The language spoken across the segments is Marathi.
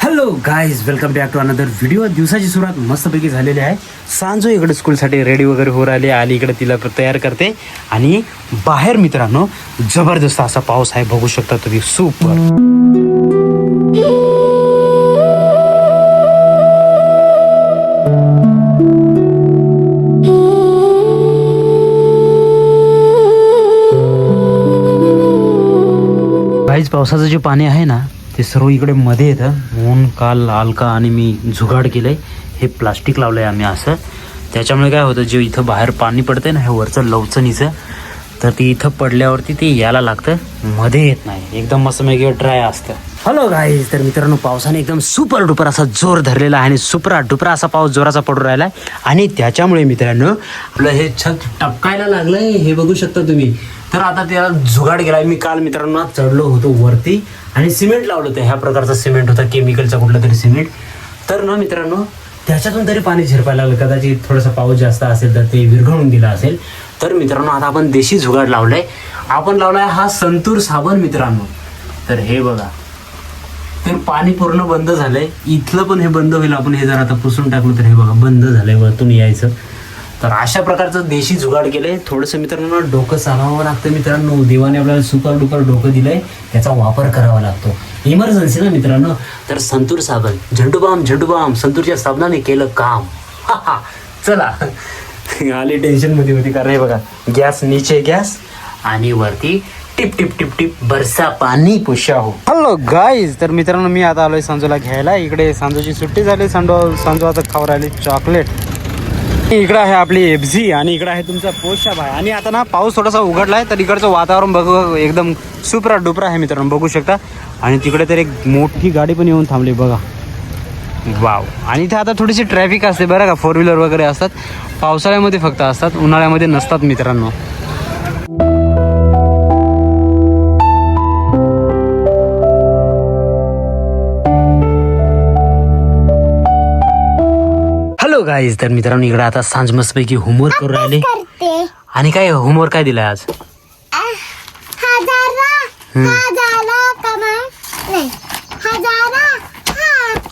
Hello guys, welcome back to another video. दिवसाची सुरुवात मस्तपैकी झालेली आहे. सांजो इकडे स्कूलसाठी रेडी वगैरे हो राहिली, आली इकडे तिला तयार करते. आणि बाहेर मित्रांनो जबरदस्त असा पाऊस आहे, बघू शकता तुम्ही. सुपर गाईज, पावसाचं जे पाणी आहे ना ते सर्व इकडे मध्ये येतं. म्हणून काल अलका आणि मी जुगाड केलंय. हे प्लास्टिक लावलंय आम्ही असं. त्याच्यामुळे काय होतं, जे इथं बाहेर पाणी पडतंय ना, हे वरचं लवचणीचं, तर ते इथं पडल्यावरती ते यायला लागतं, मध्ये येत नाही. एकदम मस्त मेग ड्राय असतं. हॅलो गाईज, तर मित्रांनो पावसाने एकदम सुपर डुपर असा जोर धरलेला आहे आणि सुपरा डुपरा असा पाऊस जोराचा पडून राहिला आहे. आणि त्याच्यामुळे मित्रांनो आपलं हे छत टपकायला लागलंय, हे बघू शकता तुम्ही. तर आता त्याला जुगाड केलाय. मी काल मित्रांनो चढलो होतो वरती आणि सिमेंट लावलं होतं. ह्या प्रकारचं सिमेंट होतं, केमिकलचा कुठलं तरी सिमेंट. तर ना मित्रांनो त्याच्यातून तरी पाणी झिरपायला लागलं. कदाचित थोडासा पाऊस जास्त असेल तर ते विरघळून गेला असेल. तर मित्रांनो आता आपण देशी जुगाड लावलाय. आपण लावलाय हा संतूर साबण मित्रांनो. तर हे बघा, तर पाणी पूर्ण बंद झालंय. इथलं पण हे बंद होईल. आपण हे जर आता पुसून टाकलं तर हे बघा बंद झालंय वरतून यायचं. तर अशा प्रकारचं देशी जुगाड केलंय. थोडंसं मित्रांनो डोकं चालवावं लागतं मित्रांनो. देवाने आपल्याला सुपर डुपर डोकं दिलंय, त्याचा वापर करावा लागतो इमर्जन्सी ना मित्रांनो. तर संतूर साबण, झंडूबाम संतूरच्या साबणाने केलं काम. चला आली टेन्शन मध्ये होती, कारण हे बघा गॅस नीचे गॅस आणि वरती टिप टिप टिप टिप बरसा पाणी पुशा हो. हॅलो गाईज, तर मित्रांनो मी आता आलोय सांजूला घ्यायला. इकडे सांजूची सुट्टी झाली. सांजू आता खाऊ राहिली चॉकलेट. इकडं आहे आपली एफझी आणि इकडं आहे तुमचा पोषा भाई. आणि आता ना पाऊस थोडासा उघडलाय, तर इकडचं वातावरण बघू एकदम सुपरा डुपरा आहे मित्रांनो, बघू शकता. आणि तिकडे तर एक मोठी गाडी पण येऊन थांबली बघा. वाव. आणि इथे आता थोडीशी ट्रॅफिक असते बरं का, 4 व्हीलर वगैरे असतात. पावसाळ्यामध्ये फक्त असतात, उन्हाळ्यामध्ये नसतात मित्रांनो. गाईज, तर मित्रांनो इकडे आता सांज मस्तपैकी होमवर्क करून राहिले. आणि काय होमवर्क काय दिलाय आज?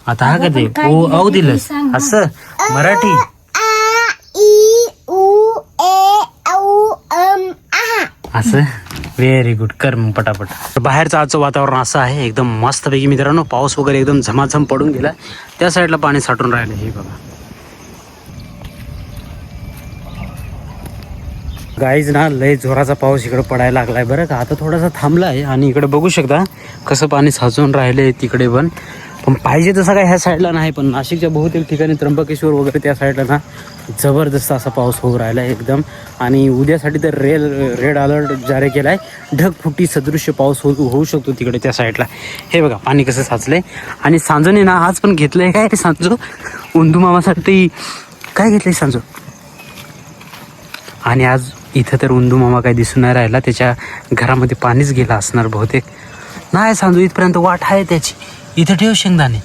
आता हा कधी ओ दिलंस असं मराठी. असं व्हेरी गुड, कर मग पटापट. बाहेरचं आजचं वातावरण असं आहे एकदम मस्तपैकी मित्रांनो. पाऊस वगैरे एकदम झमाझम पडून गेला. त्या साईडला पाणी साठून राहिलं, हे बघा. गाईज ना लय जोराचा पाऊस इकडे पडायला लागलाय बरं का. आता थोडासा थांबलाय आणि इकडे बघू शकता कसं पाणी साचून राहिले तिकडे पण पाहिजे तसं काय ह्या साईडला नाही. पण नाशिकच्या बहुतेक ठिकाणी त्र्यंबकेश्वर वगैरे त्या साईडला ना जबरदस्त असा पाऊस होऊ राहिला एकदम. आणि उद्यासाठी तर रेड अलर्ट जारी केलाय. ढगफुटी सदृश्य पाऊस होऊ शकतो तिकडे त्या साईडला. हे बघा पाणी कसं साचलंय. आणि सांजोने ना आज पण घेतलंय काय ते सांजो, उंदू मामासाठी काय घेतलंय सांजो. आणि आज इथं तर उंदू मामा काही दिसून नाही राहिला. त्याच्या घरामध्ये पाणीच गेला असणार बहुतेक. नाही सांजू इथपर्यंत वाट आहे त्याची. इथं ठेव शेंगदाणे.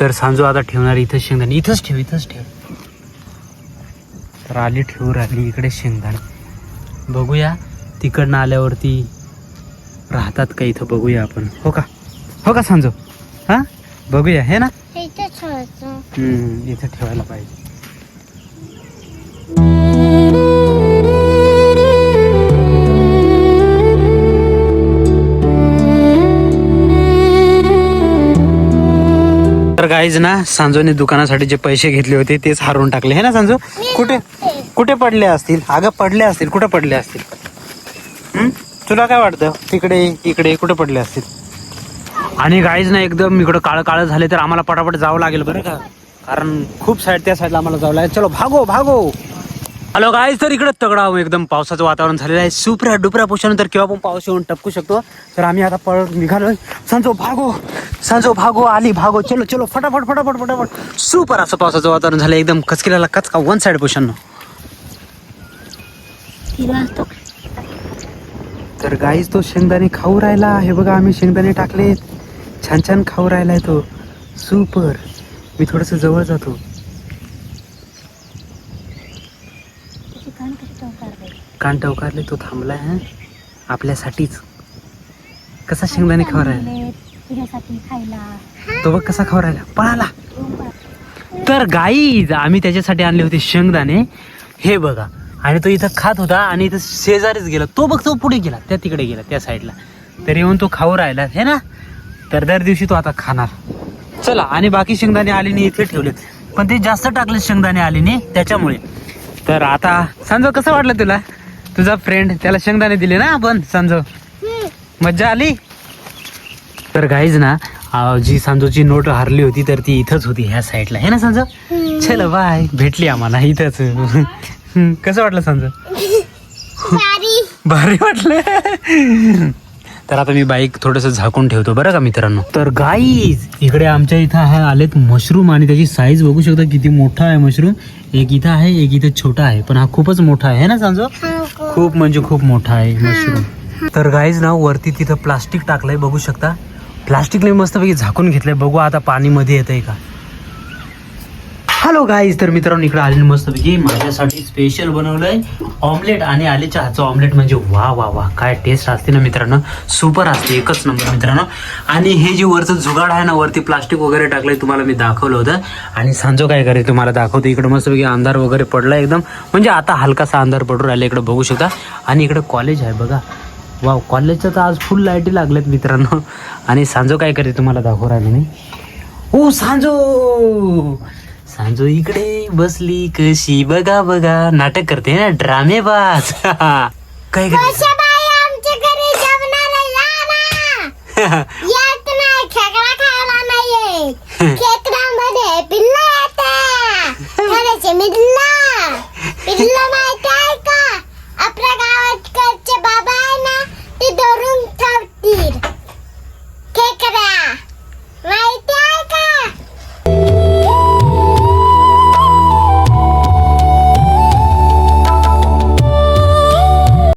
तर सांजू आता ठेवणार इथं शेंगदाणे. इथंच ठेव. तर आली ठेवू राहिली इकडे शेंगदाणे. बघूया तिकडनं आल्यावरती राहतात का इथं, बघूया आपण. हो का सांजू? हा बघूया, हे ना इथं ठेवायला पाहिजे. तर गाईज ना सांजोने दुकानासाठी जे पैसे घेतले होते तेच हारून टाकले, हे ना सांजो. कुठे पडले असतील? अगं पडले असतील. कुठे पडले असतील? तुला काय वाटतं? तिकडे इकडे कुठे पडले असतील? आणि गाईज ना एकदम इकडं काळं झाले, तर आम्हाला पटापट जावं लागेल बरं का, कारण खूप त्या साईडला आम्हाला जावं लागेल. चलो भागो. हॅलो गाईज, तर इकडे तगडा एकदम पावसाचं वातावरण झालेलं आहे. सुपरा डुपरा पुशानंतर केव्हा पण पाऊस येऊन टपकू शकतो. तर आम्ही आता पळत निघालोय. सांजो भागो आली भागो. चलो फटाफट. सुपर असं पावसाचं वातावरण झालं एकदम. कचकिल्याला कचका वन साइड पुशांना. तर गाईज तो शेंगदाणे खाऊ राहिला. हे बघा आम्ही शेंगदाणे टाकले, छान खाऊ राहिलाय तो. सुपर. मी थोडस जवळ जातो. कान टवकारले तो थांबलाय. आपल्यासाठीच. कसा शेंगदाणे खाऊ राहिला. तुझ्यासाठी खायला. तो बघ कसा खाऊ राहिला, पळाला. तर गाईज आम्ही त्याच्यासाठी आणले होते शेंगदाणे, हे बघा. आणि तो इथं खात होता आणि इथं शेजारीच गेला. तो बघ तो पुढे गेला, त्या तिकडे गेला त्या साईडला. तर येऊन तो खाऊ राहिला हे ना. तर दर दिवशी तो आता खाणार. चला, आणि बाकी शेंगदाणे आलीने इथे ठेवलेत, पण ते जास्त टाकले शेंगदाणे आलीने त्याच्यामुळे. तर आता सांजो कसं वाटलं तुला, तुझा फ्रेंड त्याला शेंगदाणे दिले ना आपण सांजो, मज्जा आली. तर गाईज ना जी सांजोची नोट हरली होती तर ती इथंच होती ह्या साईडला, हे ना सांजो. चल बाय, भेटली आम्हाला इथंच. कसं वाटलं सांजो? भारी वाटलं. तर आता मी बाईक थोडंसं झाकून ठेवतो बरं का मित्रांनो. तर गाईज इकडे आमच्या इथं आलेत मशरूम, आणि त्याची साईज बघू शकता किती मोठा आहे मशरूम. एक इथं आहे, एक इथं छोटा आहे, पण हा खूपच मोठा आहे ना सांजो. खूप म्हणजे खूप मोठा आहे मशरूम. तर गाईज ना वरती तिथं प्लास्टिक टाकलंय बघू शकता. प्लास्टिकने मस्तपैकी झाकून घेतलंय. बघू आता पाणी मध्ये येतंय का. हॅलो गाईज, तर मित्रांनो इकडे आलेली मस्तपैकी माझ्यासाठी स्पेशल बनवलंय ऑमलेट, आणि आलेच्या हातचं ऑमलेट म्हणजे वा वा वा काय टेस्ट असते ना मित्रांनो, सुपर असते, एकच नंबर मित्रांनो. आणि हे जे वरचं जुगाड आहे ना, वरती प्लास्टिक वगैरे टाकलंय, तुम्हाला मी दाखवलं होतं. आणि सांजो काय करे तुम्हाला दाखवतो. इकडे मस्तपैकी अंधार वगैरे पडला एकदम, म्हणजे आता हलकासा अंधार पडून राहिला इकडे बघू शकता. आणि इकडे कॉलेज आहे बघा. वा, कॉलेजच्या तर आज फुल लाईटी लागल्यात मित्रांनो. आणि सांजो काय करे तुम्हाला दाखवू राहिले मी. ओ सांजो, सांजो इकडे बसली कशी बघा बघा, नाटक करते ना, ड्रामेबाज. काय आमच्या घरी जेवणाला या ना. येत नाही, खेकडा खायला नाही येत. खेकड्यामध्ये पिल्लं येतात, थोडेसे मिल्लं